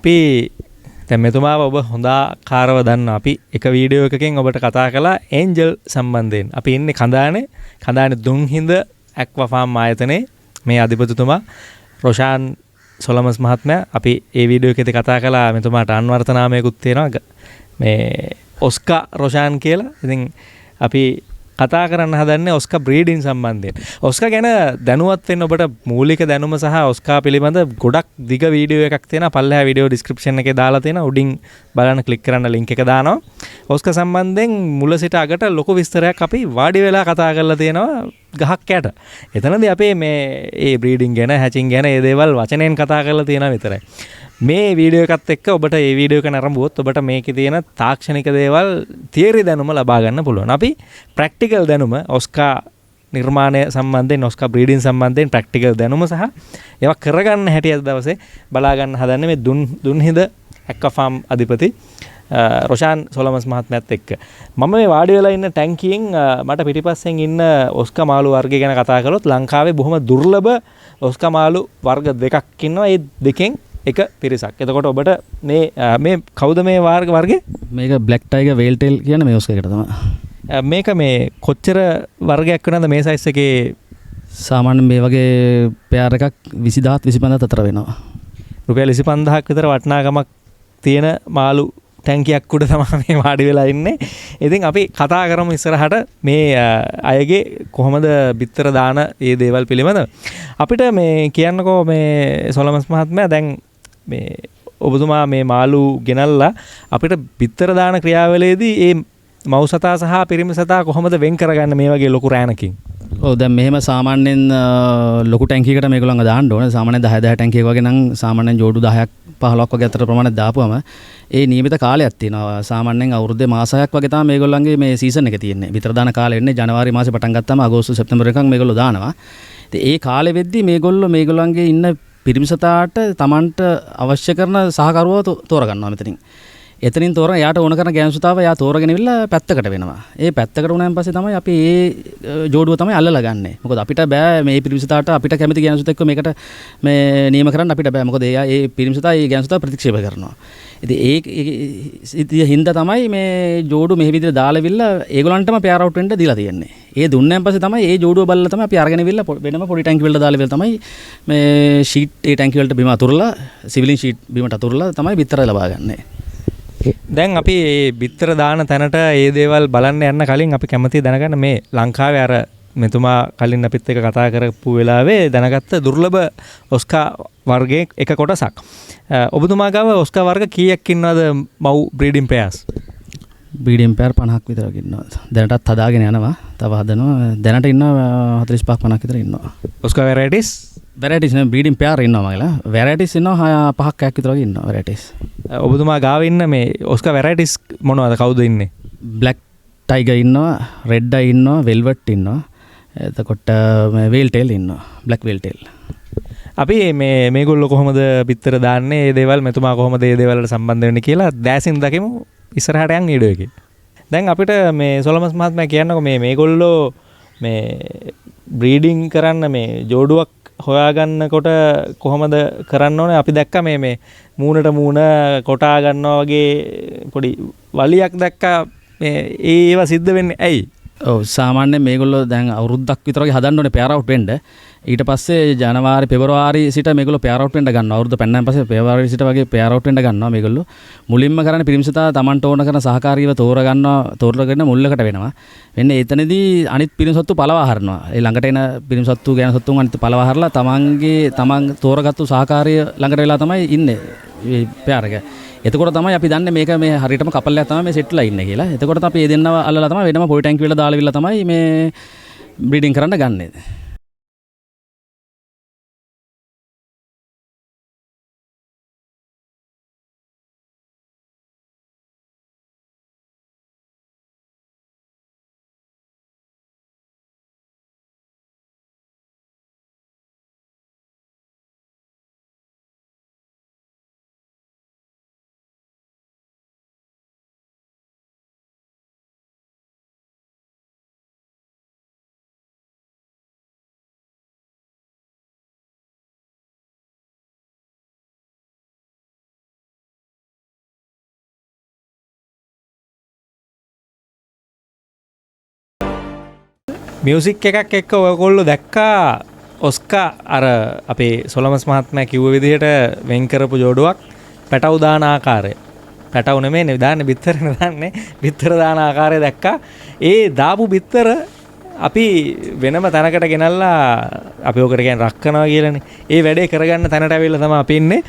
අපි දැන් මෙතුමාව ඔබ හොඳාකාරව දන්න අපි එක වීඩියෝ එකකින් ඔබට කතා කළා ඒන්ජල් සම්බන්ධයෙන්. අපි ඉන්නේ කඳානේ දුන්හිඳ ඇක්වා ෆාම් ආයතනයේ මේ අධිපතිතුමා රොෂාන් සොලමස් මහත්මයා. අපි ඒ වීඩියෝ එකේදී කතා කළා මෙතුමාට අන්වර්ථ නාමයකුත් තියෙනවා මේ ඔස්කා රොෂාන් කියලා. ඉතින් අපි කතා කරන්න හදන්නේ ඔස්කා බ්‍රීඩින් සම්බන්ධයෙන්. ඔස්කා ගැන දැනුවත් වෙන්න ඔබට මූලික දැනුම සහ ඔස්කා පිළිබඳ ගොඩක් දිග වීඩියෝ එකක් තියෙනවා. පල්ලෙහා වීඩියෝ ඩිස්ක්‍රිප්ෂන් එකේ දාලා තියෙනවා. උඩින් බලන්න ක්ලික් කරන්න ලින්ක් එක දානවා. ඔස්කා සම්බන්ධයෙන් මුල සිට අගට ලොකු විස්තරයක් අපි වාඩි වෙලා කතා කරලා තියෙනවා ගහක් යට. එතනදී අපේ මේ බ්‍රීඩින් ගැන, හැචින් ගැන ඒ දේවල් වචනෙන් කතා කරලා තියෙනවා විතරයි. මේ වීඩියෝ එකත් එක්ක ඔබට මේ වීඩියෝ එක නරඹුවොත් ඔබට මේකේ තියෙන තාක්ෂණික දේවල් තියරි දැනුම ලබා ගන්න පුළුවන්. අපි ප්‍රැක්ටිකල් දැනුම ඔස්කා නිර්මාණය සම්බන්ධයෙන්, ඔස්කා බ්‍රීඩින් සම්බන්ධයෙන් ප්‍රැක්ටිකල් දැනුම සහ ඒවා කරගන්න හැටි අද දවසේ බලා ගන්න හදන්නේ මේ දුන්හිඳ ඇක්වා ෆාම් අධිපති රොෂාන් සොලමස් මහත්මයාත් එක්ක. මම මේ වාඩි වෙලා ඉන්න ටැංකියෙන් මට පිටිපස්සෙන් ඉන්න ඔස්කා මාළු වර්ගය ගැන කතා කරොත් ලංකාවේ බොහොම දුර්ලභ ඔස්කා මාළු වර්ග දෙකක් ඉන්නවා. ඒ දෙකෙන් එක පිරිසක්. එතකොට ඔබට මේ කවුද මේ වර්ගය? මේක බ්ලැක් ටයිගර් වේල් ටේල් කියන මේ ඔස්කා එකට තමයි. මේක මේ කොච්චර වර්ගයක් වෙනවද මේ සයිස් එකේ? සාමාන්‍යයෙන් මේ වගේ පෙයාර් එකක් 20000 25000 අතර වෙනවා. රුපියල් 25000ක් විතර වටිනාකමක් තියෙන මාළු ටැංකියක් උඩ තමයි මේ වාඩි වෙලා ඉන්නේ. ඉතින් අපි කතා කරමු ඉස්සරහට මේ අයගේ කොහොමද බිත්තර දාන මේ දේවල් පිළිබඳව. අපිට මේ කියන්නකෝ මේ සොලමස් මහත්මයා දැන් මේ ඔබතුමා මේ මාළු ගෙනල්ලා අපිට බිත්තර දාන ක්‍රියාවලියේදී මේ මව් සතා සහ පිරිමි සතා කොහොමද වෙන් කරගන්නේ මේ වගේ ලොකු රෑනකින්? ඔව් දැන් මෙහෙම සාමාන්‍යයෙන් ලොකු ටැංකියකට මේගොල්ලන්ව දාන්න ඕනේ. සාමාන්‍යයෙන් 10 ටැංකියක වගේ නම් සාමාන්‍යයෙන් ජෝඩු 10ක් 15ක් වගේ අතර ප්‍රමාණයක් දාපුවම ඒ නියමිත කාලයක් තියෙනවා. සාමාන්‍යයෙන් අවුරුද්දේ මාස 6ක් වගේ තමයි මේගොල්ලන්ගේ මේ සීසන් එක තියෙන්නේ. විතර දාන කාලය වෙන්නේ ජනවාරි මාසේ පටන් ගත්තාම අගෝස්තු සැප්තැම්බර් එකක් මේගොල්ලෝ දානවා. ඉතින් ඒ කාලෙ වෙද්දි මේගොල්ලන්ගේ ඉන්න පිරිමි සතාට Tamanට අවශ්‍ය කරන සහකරුවව තෝරගන්නවා මෙතනින්. එතනින් තෝරන යාට ඕන කරන ගෑනුසතාව යා තෝරගෙන ඉවිල්ලා පැත්තකට වෙනවා. ඒ පැත්තකට වුණාන් පස්සේ තමයි අපි ඒ ජෝඩුව තමයි අල්ලලා ගන්නෙ. මොකද අපිට බෑ මේ පිරිමිසතාවට අපිට කැමති ගෑනුසත එක්ක මේකට මේ නියම කරන්න අපිට බෑ. මොකද ඒ පිරිමිසතා ඒ ගෑනුසතාව ප්‍රතික්ෂේප කරනවා. ඉතින් ඒ හින්දා තමයි මේ ජෝඩුව මෙහි විදිහට දාලා ඉවිල්ලා ඒගොල්ලන්ටම පෙයාර් අවුට් වෙන්න දීලා තියන්නේ. ඒ දුන්නාන් පස්සේ තමයි ඒ ජෝඩුව බලලා තමයි අපි අරගෙන ඉවිල්ලා වෙනම පොඩි ටැංකිය වලට දාලා ඉවිල්ලා තමයි මේ ෂීට් ඒ ටැංකිය වලට බිම අතුරලා සිවිලින් ෂීට් බිමට අතුරලා තමයි බිත්තර ලබා ගන්නෙ. දැන් අපි බිත්තර දාන තැනට ඒ දේවල් බලන්න යන්න කලින් අපි කැමතියි දැනගන්න මේ ලංකාවේ අර මෙතුමා කලින් අපිත් එක්ක කතා කරපු වෙලාවේ දැනගත්ත දුර්ලභ ඔස්කා වර්ගයේ එක කොටසක්. ඔබතුමා ගාව ඔස්කා වර්ග කීයක් ඉන්නවද මව් බ්‍රීඩින් පෙයාර්ස්? බ්‍රීඩින් පෙයාර් 50ක් විතර ඉන්නවා. දැනටත් හදාගෙන යනවා. තව හදනවා. දැනට ඉන්නවා 45ක් 50ක් විතර ඉන්නවා. ඔස්කා වැරයිටිස් නේ බ්‍රීඩින් පෙයාර් ඉන්නවා මගලා. වැරයිටිස් ඉන්නවා 5ක් 6ක් විතර වගේ ඉන්නවා වැරයිටිස්. ඔබතුමා ගාව ඉන්න මේ ඔස්කා වැරයිටිස් මොනවද? කවුද ඉන්නේ? බ්ලැක් ටයිගර් ඉන්නවා, රෙඩ් අයි ඉන්නවා, වෙල්වට් ඉන්නවා. එතකොට වේල් ටේල් ඉන්නවා, බ්ලැක් වේල් ටේල්. අපි මේගොල්ලෝ කොහොමද බිත්තර දාන්නේ? මේ දේවල් මෙතුමා කොහොමද මේ දේවල් වලට සම්බන්ධ වෙන්නේ කියලා දැසින් දකිමු ඉස්සරහට යන් වීඩියෝ එකේ. දැන් අපිට මේ සොලමස් මහත්මයා කියන්නකෝ මේගොල්ලෝ මේ බ්‍රීඩින් කරන්න මේ ජෝඩුවක් හොයාගන්නකොට කොහොමද කරන්න ඕනේ? අපි දැක්කා මේ මූණට මූණ කොටා ගන්නවා වගේ පොඩි වලියක් දැක්කා. ඒවා සිද්ධ වෙන්නේ ඇයි? ඔව් සාමාන්‍යයෙන් මේගොල්ලෝ දැන් අවුරුද්දක් විතර වගේ හදන්න ඕනේ පෙයාර් අවුට් වෙන්න. ඊට පස්සේ ජනවාරි පෙබරවාරි සිට මේගොල්ලෝ පෙයාර් අවුට් වෙන්න ගන්නවා. අවුරුද්ද පැන්නන් පස්සේ පෙබරවාරි සිට වගේ පෙයාර් අවුට් වෙන්න ගන්නවා මේගොල්ලෝ. මුලින්ම කරන්නේ පිරිමිසතා Tamanට ඕන කරන සහකාරීව තෝරගෙන මුල්ලකට වෙනවා. වෙන්නේ එතනදී අනිත් පිරිමිසත්තු පළවා හරනවා. ඒ ළඟට එන පිරිමිසත්තු ගෑනුසත්තුන් අනිත් පළවා හරලා තමන් තෝරගත්තු සහකාරිය ළඟට වෙලා තමයි ඉන්නේ මේ පෙයාර් එක. එතකොට තමයි අපි දන්නේ මේක මේ හරියටම කපල් එකක් තමයි මේ සෙට්ලා ඉන්නේ කියලා. එතකොට අපි මේ දෙන්නව අල්ලලා තමයි වෙනම පොඩි ටැංකිය වල දාලා ඉවිල්ලා තමයි මේ බ්‍රීඩින් කරන්න ගන්නෙ. මියුසික් එකක් එක්ක ඔයගොල්ලෝ දැක්කා ඔස්කා අර අපේ සොලමස් මහත්මයා කිව්ව විදිහට වෙන් කරපු ජෝඩුවක් පැටව දාන ආකාරය. පැටව නෙමෙයි දාන්නේ බිත්තරනේ දාන්නේ. බිත්තර දාන ආකාරය දැක්කා. ඒ දාපු බිත්තර අපි වෙනම තැනකට ගෙනල්ලා අපි ඔකට කියන්නේ රක්කනවා කියලානේ. ඒ වැඩේ කරගන්න තැනට ඇවිල්ලා තමයි අපි ඉන්නේ.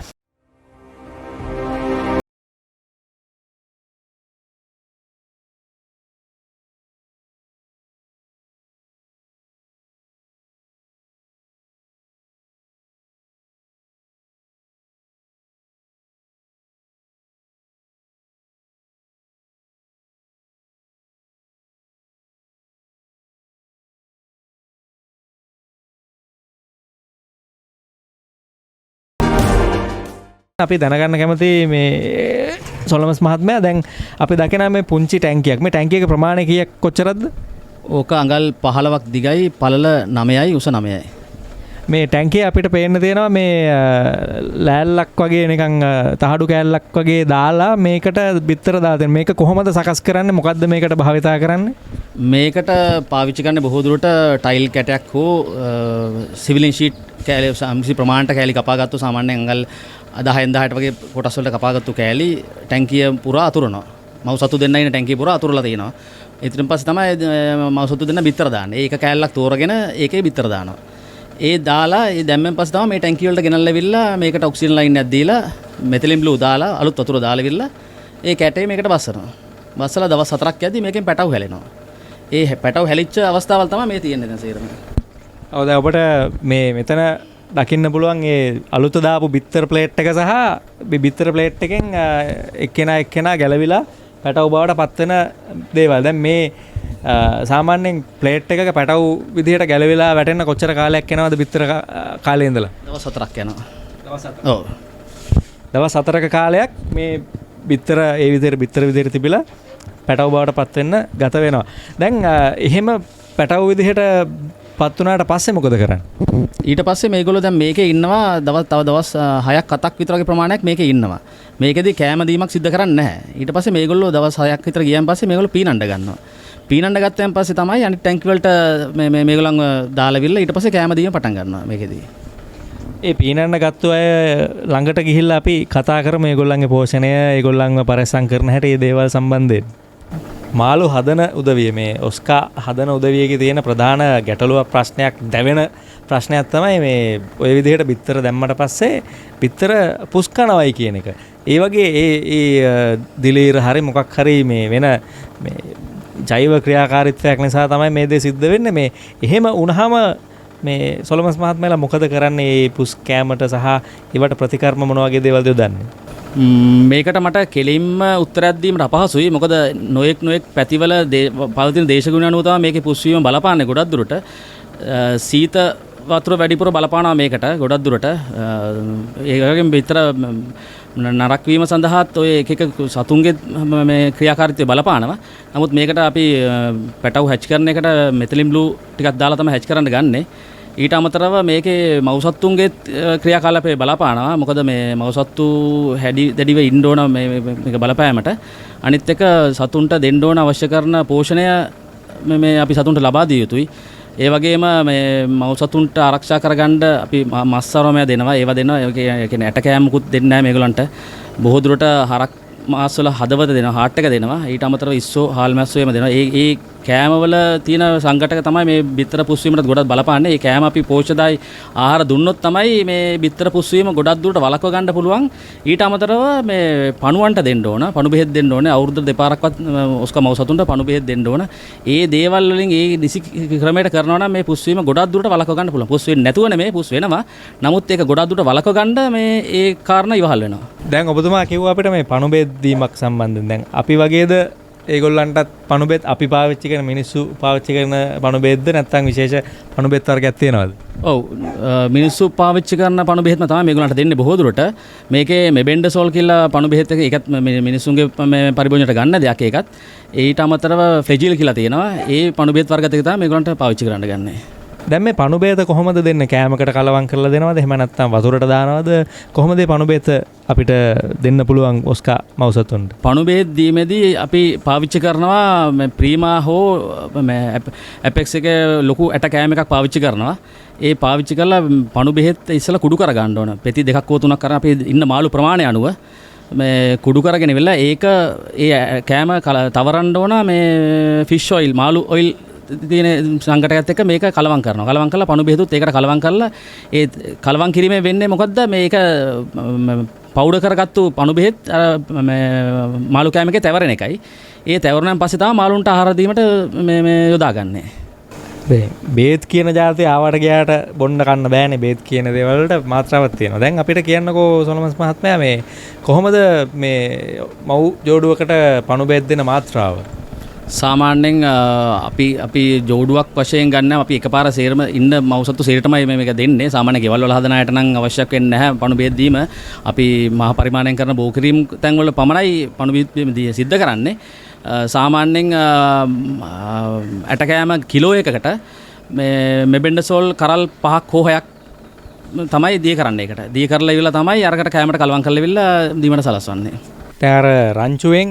අපි දැනගන්න කැමති මේ සොලමස් මහත්මයා දැන් අපි දකින මේ පුංචි ටැංකියක් මේ ටැංකියක ප්‍රමාණය කීයක් කොච්චරද? ඕක අඟල් 15ක් දිගයි පළල 9යි උස 9යි. මේ ටැංකිය අපිට පේන්න තියෙනවා මේ ලෑල්ලක් වගේ නිකන් තහඩු කෑල්ලක් වගේ දාලා මේකට බිත්තර දාලා තියෙන. මේක කොහොමද සකස් කරන්නේ? මොකද්ද මේකට භාවිතා කරන්නේ? මේකට පාවිච්චි කරන්නේ බොහෝ දුරට ටයිල් කැටයක් හෝ සිවිලින් ෂීට් කෑලි සම්සි ප්‍රමාණයට කෑලි කපාගත්තු සාමාන්‍යයෙන් අඟල් 10න් 10ට වගේ කොටස් වලට කපාගත්තු කෑලි ටැංකිය පුරා අතුරනවා. මව් සතු දෙන්න ඉන්න ටැංකිය පුරා අතුරලා තියෙනවා. ඊට පස්සේ තමයි මව් සතු දෙන්න බිත්තර දාන්නේ. ඒක කෑල්ලක් තෝරගෙන ඒකේ බිත්තර දානවා. ඒ දාලා ඒ දැම්මෙන් පස්සේ තමයි මේ ටැංකිය වලට ගෙනල්ලාවිල්ලා මේකට ඔක්සිජන් ලයින් එකක් දීලා මෙතිලින් බ්ලූ දාලා අලුත් වතුර දාලාවිල්ලා ඒ කැටේ මේකට බස්සනවා. බස්සලා දවස් 4ක් යද්දි මේකෙන් පැටව හැලෙනවා. ඒ පැටව හැලිච්ච අවස්ථාවල් තමයි මේ තියෙන්නේ දැන් සේරම. ඔව් දැන් ඔබට මේ මෙතන දකින්න පුළුවන් ඒ අලුත දාපු බිත්තර ප්ලේට් එක සහ බිත්තර ප්ලේට් එකෙන් එක්කෙනා ගැලවිලා පැටව බවට පත් වෙන දේවල්. දැන් මේ සාමාන්‍යයෙන් ප්ලේට් එකක පැටව විදිහට ගැලවිලා වැටෙන්න කොච්චර කාලයක් යනවද බිත්තර කාලේ ඉඳලා? දවස් 4ක් යනවා. දවස් 4ක්. ඔව්. දවස් 4ක කාලයක් මේ බිත්තර ඒ විදිහට බිත්තර විදිහට තිබිලා පැටව බවට පත් වෙන්න ගත වෙනවා. දැන් එහෙම පැටව විදිහට පත් වුණාට පස්සේ මොකද කරන්නේ? ඊට පස්සේ මේගොල්ලෝ දැන් මේකේ ඉන්නවා තව දවස් 6ක් 7ක් විතර වගේ ප්‍රමාණයක් මේකේ ඉන්නවා. මේකෙදි කෑම දීමක් සිද්ධ කරන්නේ නැහැ. ඊට පස්සේ මේගොල්ලෝ දවස් 6ක් විතර ගියන් පස්සේ මේගොල්ලෝ පීනන්න ගන්නවා. පීනන්න ගත්තයන් පස්සේ තමයි අනිත් ටැංකි වලට මේගොල්ලන්ව දාලාවිල්ලා ඊට පස්සේ කෑම දීම පටන් ගන්නවා මේකෙදි. ඒ පීනන්න ගත්ත අය ළඟට ගිහිල්ලා අපි කතා කරමු ඒගොල්ලන්ගේ පෝෂණය, ඒගොල්ලන්ව පරිස්සම් කරන හැටි, මේ දේවල් සම්බන්ධයෙන්. මාළු හදන උදවිය මේ ඔස්කා හදන උදවියගේ තියෙන ප්‍රධාන ගැටලුවක් ප්‍රශ්නයක් දැවෙන ප්‍රශ්නයක් තමයි මේ ඔය විදිහට බිත්තර දැම්මට පස්සේ බිත්තර පුස් කනවයි කියන එක. ඒ වගේ ඒ දිලීර හරි මොකක් හරි මේ වෙන මේ ජෛව ක්‍රියාකාරීත්වයක් නිසා තමයි මේ දේ සිද්ධ වෙන්නේ. මේ එහෙම වුණාම මේ සොලමස් මහත්මයාලා මොකද කරන්නේ? මේ පුස් කෑමට සහ ඒවට ප්‍රතිකර්ම මොන වගේ දේවල්ද යොදන්නේ? මේකට මට කෙලින්ම උත්තරයක් දීමට අපහසුයි. මොකද නොයෙක් පැතිවල පවතින දේශගුණ අනුව තමයි මේකේ පුස්වීම බලපාන්නේ ගොඩක් දුරට. සීත වතුර වැඩිපුර බලපානවා මේකට ගොඩක් දුරට. ඒ වගේම විතර නරක වීම සඳහාත් ඔය එක සතුන්ගේ මේ ක්‍රියාකාරීත්වය බලපානවා. නමුත් මේකට අපි පැටව හැච් කරන එකට මෙතිලින් බ්ලූ ටිකක් දාලා තමයි හැච් කරන්න ගන්නේ. ඊට අමතරව මේකේ මව්සත්තුන්ගේ ක්‍රියාකලාපය බලපානවා. මොකද මේ මව්සත්තු දැඩිව ඉන්න ඕන මේක බලපෑමට. අනිත් එක සතුන්ට දෙන්න ඕන අවශ්‍ය කරන පෝෂණය මේ අපි සතුන්ට ලබා දිය යුතුයි. ඒ වගේම මේ මව්සතුන්ට ආරක්ෂා කරගන්න අපි මස් සරමය දෙනවා. ඒවා දෙනවා. ඒ කියන්නේ ඇට කෑමකුත් දෙන්නේ නැහැ මේගොල්ලන්ට. බොහෝ දුරට හරක් මාස් වල හදවත දෙනවා, හાર્ට් එක දෙනවා. ඊට අමතරව ඉස්සෝ හාල් මැස්සෝ එහෙම දෙනවා. ඒ කෑමවල තියෙන සංඝටක තමයි මේ බිත්තර පුස්වීමට ගොඩක් බලපාන්නේ. ඒ කෑම අපි පෝෂ්‍යදායි ආහාර දුන්නොත් තමයි මේ බිත්තර පුස්වීම ගොඩක් දුරට වළක්ව ගන්න පුළුවන්. ඊට අමතරව මේ පණුවන්ට දෙන්න ඕන, පණු බෙහෙත් දෙන්න ඕනේ. අවුරුද්දට දෙපාරක්වත් ඔස්කා මව් සතුන්ට පණු බෙහෙත් දෙන්න ඕන. ඒ දේවල් වලින් ඒ නිසි ක්‍රමයට කරනවා නම් මේ පුස්වීම ගොඩක් දුරට වළක්ව ගන්න පුළුවන්. පුස් වෙන්නේ නැතුව නෙමෙයි, පුස් වෙනවා. නමුත් ඒක ගොඩක් දුරට වළක්ව ගන්න මේ ඒ කාරණා ඉවහල් වෙනවා. දැන් ඔබතුමා කිව්වා අපිට මේ පණු බෙහෙත් දීමක් සම්බන්ධයෙන්. දැන් අපි වගේද ඒගොල්ලන්ටත් පණු බෙහෙත් අපි පාවිච්චි කරන මිනිස්සු පාවිච්චි කරන පණු බෙහෙත්ද නැත්නම් විශේෂ පණු බෙහෙත් වර්ගයක් තියෙනවද? ඔව් මිනිස්සු පාවිච්චි කරන පණු බෙහෙත්ම තමයි මේගොල්ලන්ට දෙන්නේ බොහෝ දුරට. මේකේ මෙබෙන්ඩසෝල් කියලා පණු බෙහෙත් එක ඒකත් මිනිස්සුන්ගේ මේ පරිභෝජනයට ගන්න දෙයක් ඒකත්. ඊට අමතරව ෆ්ලෙජිල් කියලා තියෙනවා. ඒ පණු බෙහෙත් වර්ග දෙක තමයි මේගොල්ලන්ට පාවිච්චි කරන්න ගන්නේ. දැන් මේ පණුබේත කොහොමද දෙන්නේ? කෑමකට කලවම් කරලා දෙනවද? එහෙම නැත්නම් වතුරට දානවද? කොහොමද මේ පණුබේත අපිට දෙන්න පුළුවන් ඔස්කා මවුසතුන්ට? පණුබේත් දීමේදී අපි පාවිච්චි කරනවා මේ ප්‍රීමා හෝ මේ ඇපෙක්ස් එකේ ලොකු ඇට කෑම එකක් පාවිච්චි කරනවා. ඒ පාවිච්චි කරලා පණු බෙහෙත් ඉස්සලා කුඩු කර ගන්න ඕන. පෙති දෙකක් හෝ තුනක් කරන් අපි ඉන්න මාළු ප්‍රමාණය අනුව මේ කුඩු කරගෙන ඉවරලා ඒක ඒ කෑම තවරන්න ඕන මේ ෆිෂ් ඔයිල් මාළු ඔයිල් තියෙන සංකටයත් එක්ක මේක කලවම් කරනවා. කලවම් කරලා පණු බෙහෙතුත් ඒකට කලවම් කරලා ඒ කලවම් කිරීමෙන් වෙන්නේ මොකද්ද? මේක පවුඩර් කරගත්තු පණු බෙහෙත් මේ මාළු කෑම එකේ තැවරෙන එකයි. ඒ තැවරුණාන් පස්සේ තමයි මාළුන්ට ආහාර දීමට මේ යොදාගන්නේ. බේත් කියන ජාතිය ආවට ගියාට බොන්න කන්න බෑනේ. බේත් කියන දේවල් වලට මාත්‍රාවක් තියෙනවා. දැන් අපිට කියන්නකෝ සොලමස් මහත්මයා මේ කොහොමද මේ මව් ජෝඩුවකට පණු බෙහෙත් දෙන මාත්‍රාව? සාමාන්‍යයෙන් අපි ජෝඩුවක් වශයෙන් ගන්න අපි එකපාර සේරම ඉන්න මව්සතු සේරටමයි මේක දෙන්නේ. සාමාන්‍ය ගෙවල් වල හදන අයට නම් අවශ්‍යයක් වෙන්නේ නැහැ පණු බෙහෙත් දීම. අපි මහා පරිමාණයෙන් කරන බෝ කිරීම තැන් වල පමණයි පණු බෙහෙත් සිද්ධ කරන්නේ. සාමාන්‍යයෙන් ඇටකෑම කිලෝ එකකට මේ මෙබෙන්ඩසෝල් කරල් 5ක් හෝ 6ක් තමයි දී කරන්නේ. ඒකට දී කරලා ඉවලා තමයි අරකට කෑමට කලවම් කරලා ඉවලා දීමට සලස්වන්නේ. දැන් අර රංචුවෙන්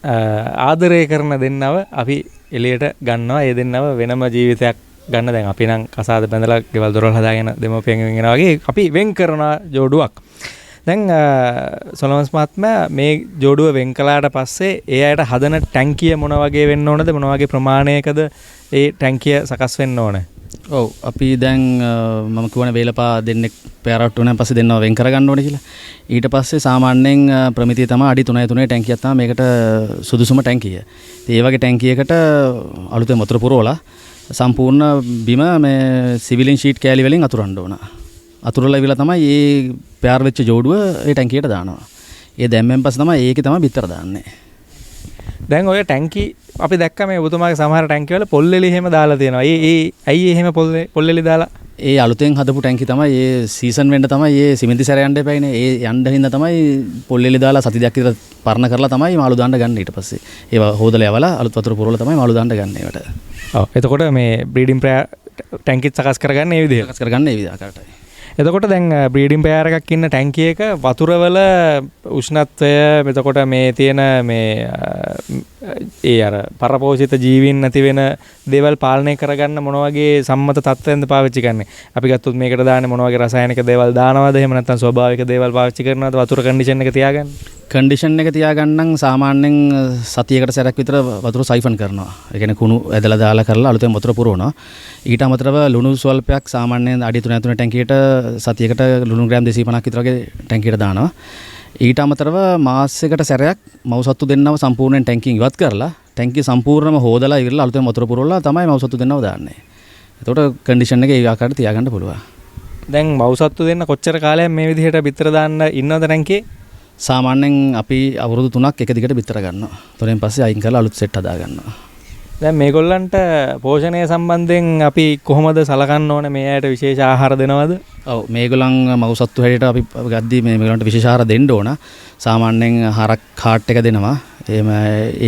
ආදරය කරන දෙන්නව අපි එළියට ගන්නවා. ඒ දෙන්නව වෙනම ජීවිතයක් ගන්න. දැන් අපි නම් කසාද බැඳලා ගෙවල් දොරවල් හදාගෙන දෙමෝපියන් වෙනවා වගේ අපි වෙන් කරන ජෝඩුවක්. දැන් සොලමස් මහත්මයා මේ ජෝඩුව වෙන් කළාට පස්සේ ඒ අයට හදන ටැංකිය මොන වගේ වෙන්න ඕනද? මොන වගේ ප්‍රමාණයකද ඒ ටැංකිය සකස් වෙන්න ඕනේ? ඔව් අපි දැන් මම කියවනේ වේලපා දෙන්නෙක් පෙරාරට් වුණාන් පස්සේ දෙන්නව වෙන් කරගන්න ඕනේ කියලා. ඊට පස්සේ සාමාන්‍යයෙන් ප්‍රමිතිය තමයි අඩි 3.3 ටැංකියක් තමයි මේකට සුදුසුම ටැංකිය. ඉතින් ඒ වගේ ටැංකියකට අලුතෙන් වතුර පුරවලා සම්පූර්ණ බිම මේ සිවිලින් ෂීට් කෑලි වලින් අතුරන්න ඕන. අතුරලා ඉවලා තමයි මේ පෙරාර වෙච්ච ජෝඩුව ඒ ටැංකියට දානවා. ඒ දැම්මෙන් පස්සේ තමයි ඒකේ තමයි බිත්තර දාන්නේ. දැන් ඔය ටැංකි අපි දැක්ක මේ ඔබතුමාගේ සමහර ටැංකි වල පොල්ලෙලි එහෙම දාලා තියෙනවා. ඇයි එහෙම පොල්ලෙලි දාලා? ඒ අලුතෙන් හදපු ටැංකි තමයි ඒ සීසන් වෙන්න තමයි ඒ සිමෙන්ති සැර යන්න එපායිනේ. ඒ යන්න හින්දා තමයි පොල්ලෙලි දාලා සති දෙකක් විතර පරණ කරලා තමයි මාළු දාන්න ගන්න ඊට පස්සේ. ඒවා හොදලා යවලා අලුත් වතුර පුරවලා තමයි මාළු දාන්න ගන්න ඒකට. ඔව්. එතකොට මේ බ්‍රීඩින් ටැංකිත් සකස් කරගන්න ඒ විදිහට. සකස් කරගන්න ඒ විදිහටයි. එතකොට දැන් බ්‍රීඩින් පෙයාර එකක් ඉන්න ටැංකිය එක වතුරවල උෂ්ණත්වය එතකොට මේ තියෙන මේ ඒ අර පරපෝෂිත ජීවීන් නැති වෙන දේවල් පාලනය කරගන්න මොන වගේ සම්මත තත්ත්වෙන්ද පාවිච්චි කරන්නේ? අපි ගත්තොත් මේකට දාන්නේ මොන වගේ රසායනික දේවල් දානවද? එහෙම නැත්නම් ස්වභාවික දේවල් පාවිච්චි කරනවද වතුර කන්ඩිෂන් එක තියාගන්න? කන්ඩිෂන් එක තියාගන්න සාමාන්‍යයෙන් සතියකට සැරයක් විතර වතුර සයිෆන් කරනවා. ඒ කියන්නේ කුණු ඇදලා දාලා කරලා අලුතෙන් වතුර පුරවනවා. ඊට අමතරව ලුණු ස්වල්පයක් සාමාන්‍යයෙන් අඩි 3.3 ටැංකියට සතියකට ලුණු ග්‍රෑම් 250ක් විතර වගේ ටැංකියට දානවා. ඊට අමතරව මාසයකට සැරයක් මව්සත්තු දෙන්නව සම්පූර්ණයෙන් ටැංකියෙන් ඉවත් කරලා ටැංකිය සම්පූර්ණයෙන්ම හොදලා ඉවරලා අලුතෙන් වතුර පුරවලා තමයි මව්සත්තු දෙන්නව දාන්නේ. එතකොට කන්ඩිෂන් එක ඒ ආකාරයට තියාගන්න පුළුවන්. දැන් මව්සත්තු දෙන්න කොච්චර කාලයක් මේ විදිහට බිත්තර දාන්න ඉන්නවද ටැංකියේ? සාමාන්‍යයෙන් අපි අවුරුදු 3ක් එක දිගට බිත්තර ගන්නවා. ඊටෙන් පස්සේ අයින් කරලා අලුත් සෙට් හදා ගන්නවා. දැන් මේගොල්ලන්ට පෝෂණය සම්බන්ධයෙන් අපි කොහොමද සලකන්න ඕනේ? මේ අයට විශේෂ ආහාර දෙනවද? ඔව් මේගොල්ලන් මව්සත්තු හැටියට අපි ගද්දී මේගොල්ලන්ට විශේෂ ආහාර දෙන්න ඕන. සාමාන්‍යයෙන් හරක් කාට් එක දෙනවා. එහෙම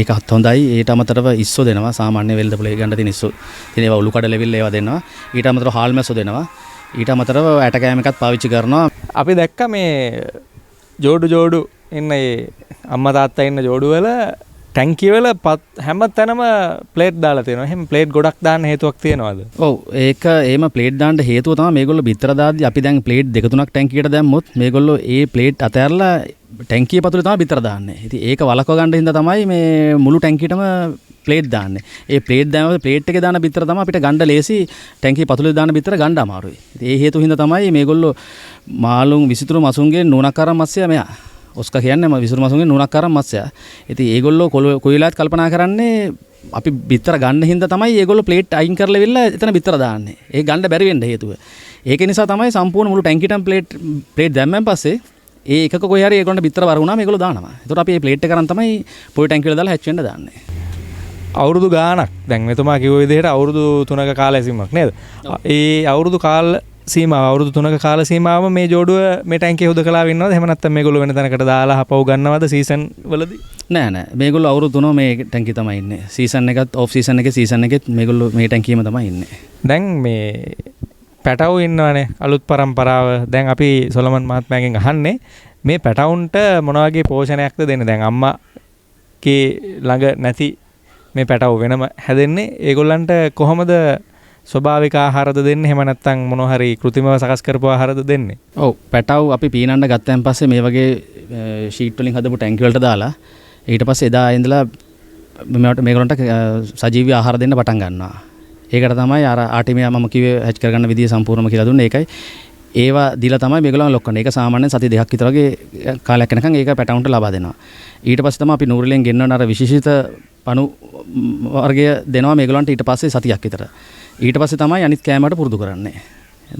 ඒකත් හොඳයි. ඊට අමතරව ඉස්සෝ දෙනවා. සාමාන්‍ය වෙල්ද පොලේ ගන්න තියෙන ඉස්සෝ. ඉතින් ඒවා උළු කඩ ලෙවල් ඒවා දෙනවා. ඊට අමතරව හාල් මැස්සෝ දෙනවා. ඊට අමතරව ඇට කෑම එකත් පාවිච්චි කරනවා. අපි දැක්ක මේ ජෝඩු ඉන්න ඒ අම්මා තාත්තා ඉන්න ජෝඩු වල ටැංකිය වල හැම තැනම ප්ලේට් දාලා තියෙනවා. එහෙනම් ප්ලේට් ගොඩක් දාන්න හේතුවක් තියෙනවද? ඔව් ඒක එහෙම ප්ලේට් දාන්න හේතුව තමයි මේගොල්ලෝ බිත්තර දාද්දි අපි දැන් ප්ලේට් දෙක තුනක් ටැංකියට දැම්මොත් මේගොල්ලෝ ඒ ප්ලේට් අතහැරලා ටැංකිය පතුලේ තමයි බිත්තර දාන්නේ. ඉතින් ඒක වළක්ව ගන්න හින්දා තමයි මේ මුළු ටැංකියටම ප්ලේට් දාන්නේ. ඒ ප්ලේට් එකේ දාන බිත්තර තමයි අපිට ගන්න ලේසි. ටැංකිය පතුලේ දාන බිත්තර ගන්න අමාරුයි. ඉතින් ඒ හේතු හින්දා තමයි මේගොල්ලෝ මාළුන් විසිතුරු මසුන්ගේ නුණක් අරන් මස්සය මෙයා. ඔස්කා කියන්නේ විසිතුරු මසුන්ගේ නුණක් අරන් මස්සය. ඉතින් ඒගොල්ලෝ කොයිලාත් කල්පනා කරන්නේ අපි බිත්තර ගන්න හින්දා තමයි ඒගොල්ලෝ ප්ලේට් අයින් කරලා ඉවිල්ලා එතන බිත්තර දාන්නේ. ඒක ගන්න බැරි වෙන්න හේතුව. ඒක නිසා තමයි සම්පූර්ණ මුළු ටැංකියටම ප්ලේට් දැම්මන් පස්සේ ඒ එකක කොයි හරි ඒගොල්ලන්ට බිත්තර වර වුණාම ඒගොල්ලෝ දානවා. ඒතකොට අපි මේ ප්ලේට් එක කරන් තමයි පොයි ටැංකිය වල දාලා හැච් වෙන්න දාන්නේ. අවුරුදු ගාණක් දැන් මෙතුමා කිව්ව විදිහට අවුරුදු 3ක කාල ඇසීමක් නේද? ඒ අවුරුදු කාල සීමාව අවුරුදු 3ක කාල සීමාව මේ ජෝඩුව මේ ටැංකිය හුදකලා වෙන්නවද? එහෙම නැත්නම් මේගොල්ලෝ වෙන තැනකට දාලා හපව ගන්නවද සීසන් වලදී? නෑ මේගොල්ලෝ අවුරුදු 3 මේ ටැංකිය තමයි ඉන්නේ. සීසන් එකත් ඔෆ් සීසන් එකේ සීසන් එකෙත් මේගොල්ලෝ මේ ටැංකියම තමයි ඉන්නේ. දැන් මේ පැටවු ඉන්නවනේ අලුත් පරම්පරාව. දැන් අපි සොලමන් මහත්මයාගෙන් අහන්නේ මේ පැටවුන්ට මොන වගේ පෝෂණයක්ද දෙන්නේ? දැන් අම්මාගේ ළඟ නැති මේ පැටවු වෙනම හැදෙන්නේ. ඒගොල්ලන්ට කොහොමද ස්වභාවික ආහාරද දෙන්නේ? එහෙම නැත්නම් මොන හරි කෘත්‍රිමව සකස් කරපු ආහාරද දෙන්නේ? ඔව් පැටවු අපි පීනන්න ගත්තන් පස්සේ මේ වගේ ෂීට් වලින් හදපු ටැංකිය වලට දාලා ඊට පස්සේ එදා ඉඳලා මේගොල්ලන්ට සජීවී ආහාර දෙන්න පටන් ගන්නවා. ඒකට තමයි අර ආටිමියා මම කිව්වේ හැච් කරගන්න විදිය සම්පූර්ණම කියලා දුන්නේ. ඒකයි ඒවා දීලා තමයි මේගොල්ලන් ලොක් කරන්නේ. ඒක සාමාන්‍යයෙන් සති 2ක් විතර වගේ කාලයක් යනකම් ඒක පැටවුන්ට ලබා දෙනවා. ඊට පස්සේ තමයි අපි නූරිලෙන් ගෙන්නන අර විශේෂිත පණු වර්ගය දෙනවා මේගොල්ලන්ට ඊට පස්සේ සතියක් විතර. ඊට පස්සේ තමයි අනිත් කෑමකට පුරුදු කරන්නේ.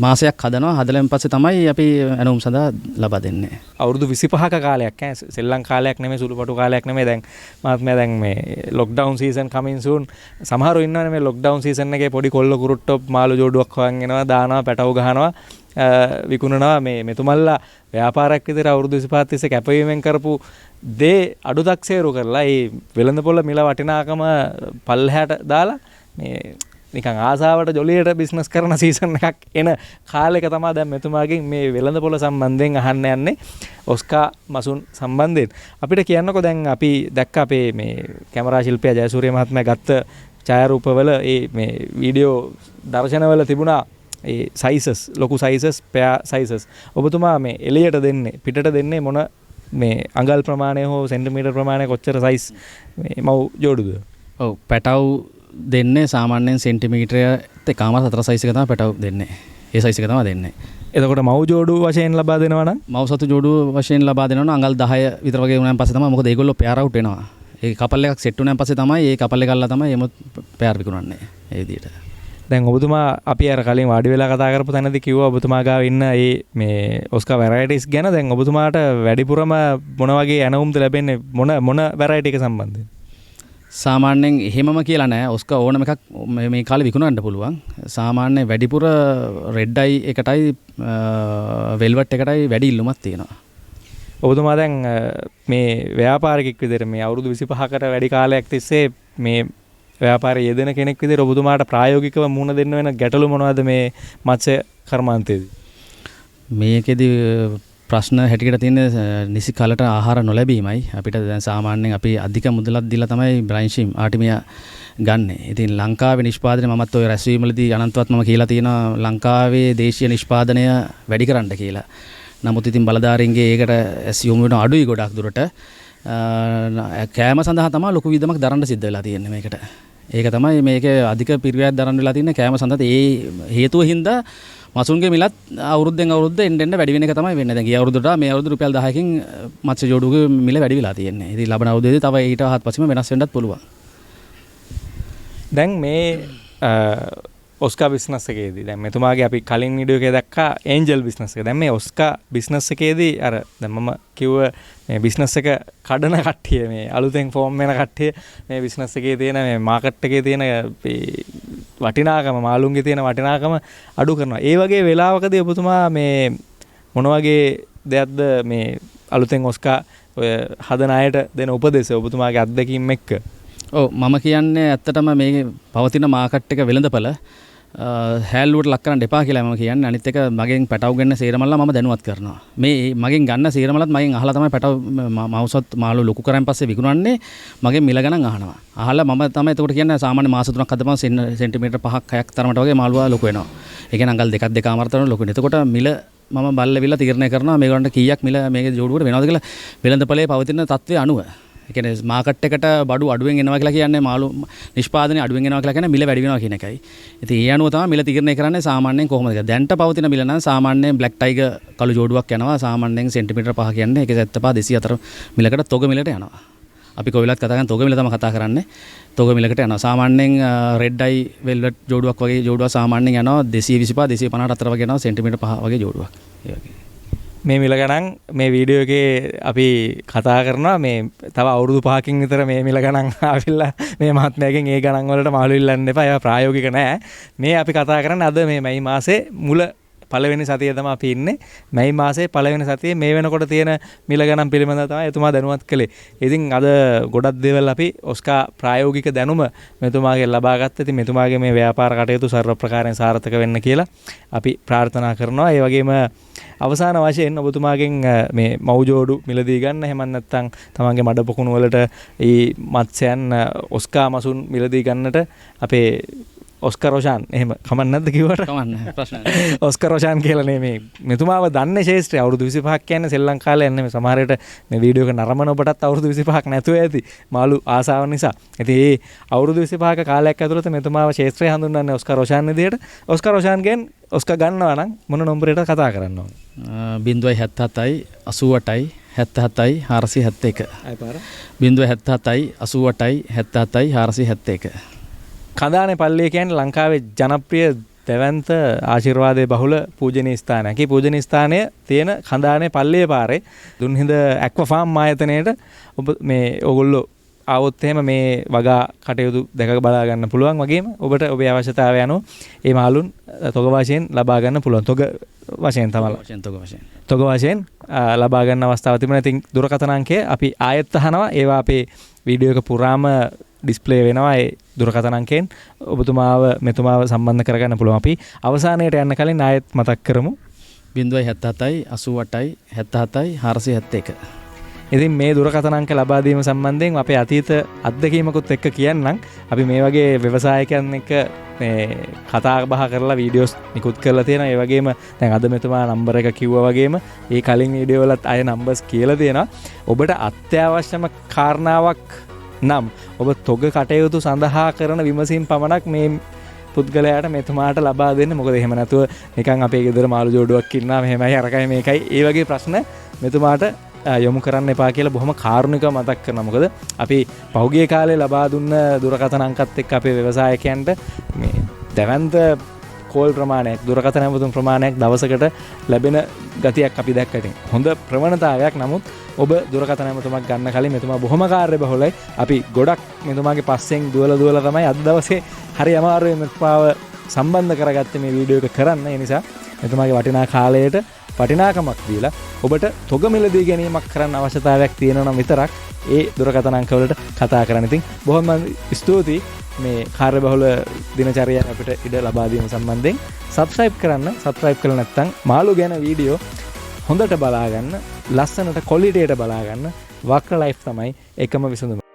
මාසයක් හදනවා. හදලෙන් පස්සේ තමයි අපි ඇනුම් සඳහා ලබා දෙන්නේ. අවුරුදු 25ක කාලයක් සෙල්ලම් කාලයක් නෙමෙයි, සුළුපටු කාලයක් නෙමෙයි. දැන් මහත්මයා දැන් මේ ලොක්ඩවුන් සීසන් කමින් සූන් සමහරව ඉන්නවනේ මේ ලොක්ඩවුන් සීසන් එකේ පොඩි කොල්ල කුරුට්ටෝ මාළු ජෝඩුවක් හොයන් එනවා, දානවා, පැටව ගහනවා, විකුණනවා. මේ මෙතුමල්ලා ව්‍යාපාරයක් විතර අවුරුදු 25 තිස්සේ කැපවීමෙන් කරපු දේ අඩුදක්සේරු කරලා ඒ වෙළඳපොළ මිල වටිනාකම පල්ලෙහාට දාලා මේ නිකන් ආසාවට ජොලියට බිස්නස් කරන සීසන් එකක් එන කාලෙක තමයි දැන් මෙතුමාගෙන් මේ වෙළඳපොළ සම්බන්ධයෙන් අහන්න යන්නේ, ඔස්කා මසුන් සම්බන්ධයෙන්. අපිට කියන්නකෝ දැන් අපි දැක්ක අපේ මේ කැමරා ශිල්පියා ජයසූරිය මහත්මයා ගත්ත ඡායාරූපවල ඒ මේ වීඩියෝ දර්ශනවල තිබුණා ඒ සයිසස්, ලොකු සයිසස්, පෙයා සයිසස්. ඔබතුමා මේ එළියට දෙන්නේ පිටට දෙන්නේ මොන මේ අඟල් ප්‍රමාණය හෝ සෙන්ටිමීටර් ප්‍රමාණය කොච්චර සයිස් මේ මව් ජෝඩුද? ඔව් පැටව් දෙන්නේ සාමාන්‍යයෙන් සෙන්ටිමීටරයට එකමාර 4 සයිස් එක තමයි පැටව් දෙන්නේ. ඒ සයිස් එක තමයි දෙන්නේ. එතකොට මව් ජෝඩුව වශයෙන් ලබා දෙනවා නම් මව් සතු ජෝඩුව වශයෙන් ලබා දෙනවා නම් අඟල් 10 විතර වගේ වුණාන් පස්සේ තමයි. මොකද ඒගොල්ලෝ පෙයාර් අවුට් වෙනවා. ඒ කපල් එකක් සෙට් වුණාන් පස්සේ තමයි ඒ කපල් එක අල්ලලා තමයි එමු පෙයාර් විකුණන්නේ. ඒ විදිහට. දැන් ඔබතුමා අපි අර කලින් වාඩි වෙලා කතා කරපු තැනදී කිව්වා ඔබතුමා ගාව ඉන්න මේ ඔස්කා වැරයිටිස් ගැන. දැන් ඔබතුමාට වැඩිපුරම මොන වගේ ඇණවුම්ද ලැබෙන්නේ? මොන වැරයිටි එක සම්බන්ධයෙන්? සාමාන්‍යයෙන් එහෙමම කියලා නෑ. ඔස්කා ඕනම එකක් මේ කාලේ විකුණන්න පුළුවන්. සාමාන්‍ය වැඩිපුර රෙඩ් අයි එකටයි වෙල්වට් එකටයි වැඩි ඉල්ලුමක් තියෙනවා. ඔබතුමා දැන් මේ ව්‍යාපාරිකෙක් විදිහට මේ අවුරුදු 25කට වැඩි කාලයක් තිස්සේ මේ ව්‍යාපාරයේ යෙදෙන කෙනෙක් විදිහට ඔබතුමාට ප්‍රායෝගිකව මුහුණ දෙන්න වෙන ගැටලු මොනවද මේ මත්ස්‍ය කර්මාන්තයේදී? මේකෙදි ප්‍රශ්න හැටියට තියෙන නිසි කාලට ආහාර නොලැබීමයි. අපිට දැන් සාමාන්‍යයෙන් අපි අධික මුදලක් දීලා තමයි බ්‍රයින්ෂිම් ආටිමියා ගන්නෙ. ඉතින් ලංකාවේ නිෂ්පාදනය මමත් ඔය රැස්වීමවලදී අනන්තවත් මම කියලා තියෙනවා ලංකාවේ දේශීය නිෂ්පාදනය වැඩි කරන්න කියලා. නමුත් ඉතින් බලධාරීන්ගේ ඒකට ඇසියුම් වෙන අඩුයි ගොඩක් දුරට. කෑම සඳහා තමයි ලොකු විදමක් දරන්න සිද්ධ වෙලා තියෙන්නේ මේකට. ඒක තමයි මේකේ අධික පිරිවැයක් දරන්න වෙලා තියෙන්නේ කෑම සඳහා. ඒ හේතුව හින්දා මසුන්ගේ මිලත් අවුරුද්දෙන් අවුරුද්ද එන්න වැඩි වෙන එක තමයි වෙන්නේ. දැන් ගිය අවුරුද්දට මේ අවුරුද්ද රුපියල් 10කින් මත්ස්‍ය ජෝඩුවගේ මිල වැඩි වෙලා තියෙන්නේ. ඉතින් ලබන අවුරුද්දේදී තව ඊට හත්පසෙම වෙනස් වෙන්නත් පුළුවන්. දැන් මේ ඔස්කා බිස්නස් එකේදී දැන් මෙතුමාගේ අපි කලින් වීඩියෝ එකේ දැක්කා ඒන්ජල් බිස්නස් එක. දැන් මේ ඔස්කා බිස්නස් එකේදී අර දැන් මම කිව්ව මේ බිස්නස් එක කඩන කට්ටිය මේ අලුතෙන් ෆෝම් වෙන කට්ටිය මේ බිස්නස් එකේ තියෙන මේ මාකට් එකේ තියෙන වටිනාකම මාළුන්ගේ තියෙන වටිනාකම අඩු කරනවා. ඒ වගේ වෙලාවකදී ඔබතුමා මේ මොන වගේ දෙයක්ද මේ අලුතෙන් ඔස්කා ඔය හදන අයට දෙන උපදෙස් ඔබතුමාගේ අත්දැකීම් එක්ක? ඔව් මම කියන්නේ ඇත්තටම මේ පවතින මාකට් එක වෙළඳපළ හැල්ලුවට ලක් කරන්න එපා කියලා මම කියන්නේ. අනිත් එක මගෙන් පැටව ගන්න සේරමල්ලා මම දැනුවත් කරනවා. මේ මගෙන් ගන්න සේරමලත් මගෙන් අහලා තමයි පැටව මවුසත් මාළු ලොකු කරන් පස්සේ විකුණන්නේ. මගෙන් මිල ගණන් අහනවා. අහලා මම තමයි එතකොට කියන්නේ සාමාන්‍ය මාස 3ක් හදපන් සෙන්ටිමීටර් 5ක් 6ක් තරමට වගේ මාළුවා ලොකු වෙනවා. ඒ කියන්නේ අඟල් 2ක් 2මාර තරම ලොකු වෙනවා. එතකොට මිල මම බල්ලවිලා තීරණය කරනවා මේගොල්ලන්ට කීයක් මිල මේකේ ජෝඩුවට වෙනවද කියලා වෙළඳපළේ පවතින තත්ත්වය අනුව. ඒ කියන්නේ මාකට් එකට බඩු අඩුවෙන් එනවා කියලා කියන්නේ මාළු නිෂ්පාදනය අඩුවෙන් එනවා කියලා කියන්නේ මිල වැඩි වෙනවා කියන එකයි. ඉතින් ඒ අනුව තමයි මිල තීරණය කරන්නේ සාමාන්‍යයෙන් කොහොමද කියලා. දැන්ට පවතින මිල නම් සාමාන්‍යයෙන් බ්ලැක් ටයිගර් කළු ජෝඩුවක් යනවා. සාමාන්‍යයෙන් සෙන්ටිමීටර් 5 කියන්නේ 1.75 204 මිලකට තොග මිලට යනවා. අපි කොවිලත් කතා කරන තොග මිල තමයි කතා කරන්නේ. තොග මිලකට යනවා. සාමාන්‍යයෙන් රෙඩ් අයි වෙල්වෙට් ජෝඩුවක් වගේ ජෝඩුවක් සාමාන්‍යයෙන් යනවා 225 250 අතර වගේ යනවා සෙන්ටිමීටර් 5 වගේ ජෝඩුවක්. ඒ වගේ. මේ මිල ගණන් මේ වීඩියෝ එකේ අපි කතා කරනවා මේ තව අවුරුදු 5කින් විතර මේ මිල ගණන් ආවිල්ලා මේ මහත්මයාගෙන් ඒ ගණන් වලට මාළු ඉල්ලන්න එපා. ඒවා ප්‍රායෝගික නෑ. මේ අපි කතා කරන්නේ අද මේ මැයි මාසේ මුල පළවෙනි සතියේ තමයි අපි ඉන්නේ. මැයි මාසේ පළවෙනි සතියේ මේ වෙනකොට තියෙන මිල ගණන් පිළිබඳව තමයි එතුමා දැනුවත් කළේ. ඉතින් අද ගොඩක් දේවල් අපි ඔස්කා ප්‍රායෝගික දැනුම මෙතුමාගෙන් ලබා ගත්තා. ඉතින් මෙතුමාගේ මේ ව්‍යාපාර කටයුතු සර්ව ප්‍රකාරයෙන් සාර්ථක වෙන්න කියලා අපි ප්‍රාර්ථනා කරනවා. ඒ වගේම අවසාන වශයෙන් ඔබතුමාගෙන් මේ මව්ජෝඩු මිලදී ගන්න එහෙම නැත්නම් තමන්ගේ මඩ පොකුණු වලට මේ මත්ස්‍යයන් ඔස්කා මසුන් මිලදී ගන්නට අපේ ඔස්කර් රොෂාන් එහෙම කමක් නැද්ද කිව්වට කමන්න ප්‍රශ්න ඔස්කර් රොෂාන් කියලා නේ මෙතුමාව දන්නේ ශේෂ්ත්‍රය අවුරුදු 25ක් කියන්නේ ශ්‍රී ලංකාවේ යන්නේ මේ සමහර විට මේ වීඩියෝ එක නරඹන ඔබටත් අවුරුදු 25ක් නැතුව ඇති මාළු ආසාව නිසා. ඉතින් මේ අවුරුදු 25ක කාලයක් ඇතුළත මෙතුමාව ශේෂ්ත්‍රය හඳුන්වන්නේ ඔස්කර් රොෂාන් විදියට. ඔස්කර් රොෂාන්ගෙන් ඔස්කර් ගන්නවා නම් මොන නම්බරයකට කතා කරන්න ඕනේ? 077යි 88යි 77යි 471. අය පාර 077යි 88යි 77යි 471. කඳානේ පල්ලිය කියන්නේ ලංකාවේ ජනප්‍රිය දෙවන්ත ආශිර්වාදයේ බහුල පූජනීය ස්ථානයක්. මේ පූජනීය ස්ථානය තියෙන කඳානේ පල්ලියේ පාරේ දුන්හිඳ ඇක්වා ෆාම් ආයතනයේට ඔබ මේ ඕගොල්ලෝ ආවොත් එහෙම මේ වගා කටයුතු දෙක බලා ගන්න පුළුවන්. වගේම ඔබට ඔබේ අවශ්‍යතාවය අනුව මේ මාළුන් තොග වශයෙන් ලබා ගන්න පුළුවන්. තොග වශයෙන් තමයි. තොග වශයෙන් ලබා ගන්න අවස්ථාව තිබුණා. ඉතින් දුරකථන අංකය අපි ආයෙත් අහනවා. ඒවා අපේ වීඩියෝ එක පුරාම ඩිස්ප්ලේ වෙනවා. ඒ දුරකථන අංකයෙන් ඔබතුමාව මෙතුමාව සම්බන්ධ කරගන්න පුළුවන්. අපි අවසානයට යන්න කලින් ආයෙත් මතක් කරමු. 077යි 88යි 77යි 471. ඉතින් මේ දුරකථන අංක ලබා දීම සම්බන්ධයෙන් අපේ අතීත අත්දැකීමකුත් එක්ක කියන්නම්. අපි මේ වගේ ව්‍යවසායකයන් එක්ක මේ කතා බහ කරලා වීඩියෝස් නිකුත් කරලා තියෙනවා. ඒ වගේම දැන් අද මෙතුමා නම්බර එක කිව්වා වගේම ඒ කලින් වීඩියෝ වලත් අය නම්බර්ස් කියලා තියෙනවා. ඔබට අත්‍යවශ්‍යම කාරණාවක් නම් ඔබ තොග කටයුතු සඳහා කරන විමසීම් පමණක් මේ පුද්ගලයාට මෙතුමාට ලබා දෙන්න. මොකද එහෙම නැතුව නිකන් අපේ ගෙදර මාළු ජෝඩුවක් ඉන්නවා මෙහෙමයි අරකයි මේකයි ඒ වගේ ප්‍රශ්න මෙතුමාට යොමු කරන්න එපා කියලා බොහොම කාරුණිකව මතක් කරනවා. මොකද අපි පහුගිය කාලේ ලබා දුන්න දුරකථන අංකත් එක්ක අපේ ව්‍යවසායකයන්ට මේ දැවන්ත කෝල් ප්‍රමාණයක් දුරකථන ඇමතුම් ප්‍රමාණයක් දවසකට ලැබෙන ගතියක් අපි දැක්කා. ඉතින් හොඳ ප්‍රවණතාවයක්. නමුත් ඔබ දුරකථන ඇමතුමක් ගන්න කලින් මෙතුමා බොහොම කාර්යබහුලයි. අපි ගොඩක් මෙතුමාගේ පස්සෙන් දුවලා තමයි අද දවසේ හරි අමාරුවෙන් මෙතුමාව සම්බන්ධ කරගත්තේ මේ වීඩියෝ එක කරන්න. ඒ නිසා මෙතුමාගේ වටිනා කාලයට වටිනාකමක් දීලා ඔබට තොග මිලදී ගැනීමක් කරන්න අවශ්‍යතාවයක් තියෙනවා නම් විතරක් ඒ දුරකථන අංක වලට කතා කරන්න. ඉතින් බොහොම ස්තුතියි මේ කාර්යබහුල දිනචරියාව අපිට ඉඩ ලබා දීම සම්බන්ධයෙන්. subscribe කරන්න. subscribe කළා නැත්නම් මාළු ගැන වීඩියෝ හොඳට බලා ගන්න, ලස්සනට ක්වොලිටියට බලා ගන්න. වක්‍ර ලයිෆ් තමයි එකම විසඳුම.